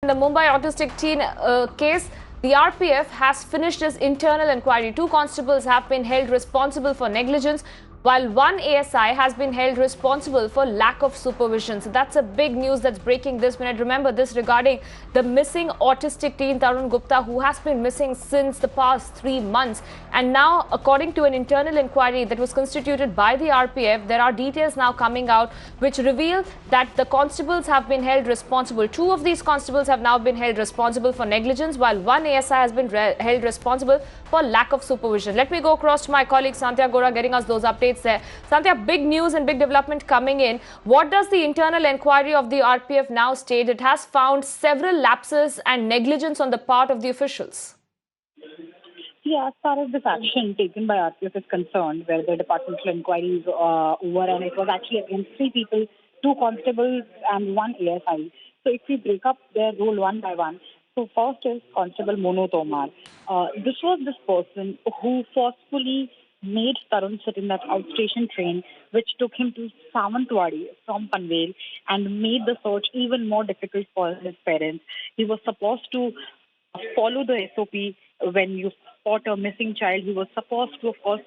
In the Mumbai autistic teen case, the RPF has finished its internal inquiry. 2 constables have been held responsible for negligence, while 1 ASI has been held responsible for lack of supervision. So that's a big news that's breaking this minute. Remember this regarding the missing autistic teen Tarun Gupta, who has been missing since the past 3 months. And now, according to an internal inquiry that was constituted by the RPF, there are details now coming out which reveal that the constables have been held responsible. 2 of these constables have now been held responsible for negligence, while 1 ASI has been held responsible for lack of supervision. Let me go across to my colleague Sandhya Gora getting us those updates there. Sandhya, big news and big development coming in. What does the internal inquiry of the RPF now state? It has found several lapses and negligence on the part of the officials. Yeah, as far as this action taken by RPF is concerned, where the departmental inquiry is over, and it was actually against 3 people, 2 constables and 1 ASI. So if we break up their role one by one, so first is Constable Monu Tomar. This was this person who forcefully made Tarun sit in that outstation train, which took him to Sawantwadi from Panvel and made the search even more difficult for his parents. He was supposed to follow the SOP when you spot a missing child. He was supposed to, of course,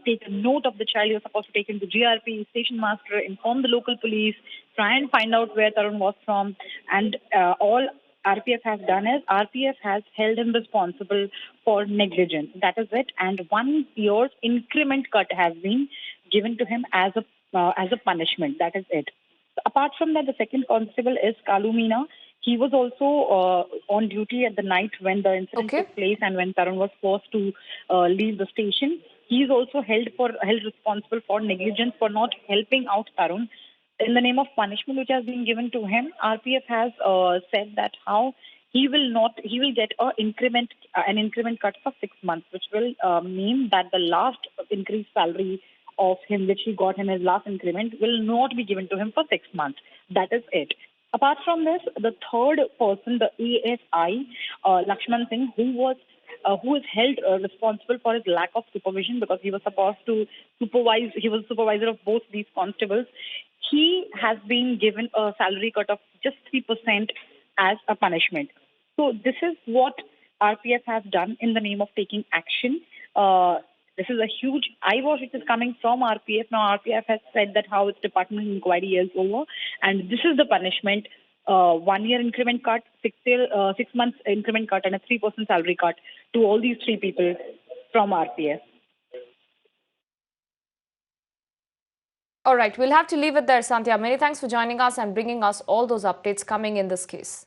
take a note of the child. He was supposed to take him to GRP, station master, inform the local police, try and find out where Tarun was from. And all RPF has done is RPF has held him responsible for negligence. That is it. And 1 year's increment cut has been given to him as a punishment. That is it. Apart from that, the second constable is Kalu Meena. He was also on duty at the night when the incident took place and when Tarun was forced to leave the station. He is also held responsible for negligence for not helping out Tarun. In the name of punishment which has been given to him, RPF has said that how he will get an increment cut for 6 months, which will mean that the last increased salary of him, which he got in his last increment, will not be given to him for 6 months. That is it. Apart from this, the third person, the ASI Laxman Singh, who is held responsible for his lack of supervision because he was supposed to supervise. He was supervisor of both these constables. He has been given a salary cut of just 3% as a punishment. So this is what RPF has done in the name of taking action. This is a huge eyewash which is coming from RPF. Now RPF has said that how its departmental inquiry is over, and this is the punishment: 1 year increment cut, 6 months increment cut, and a 3% salary cut to all these 3 people from RPF. All right, we'll have to leave it there, Sandhya. Many thanks for joining us and bringing us all those updates coming in this case.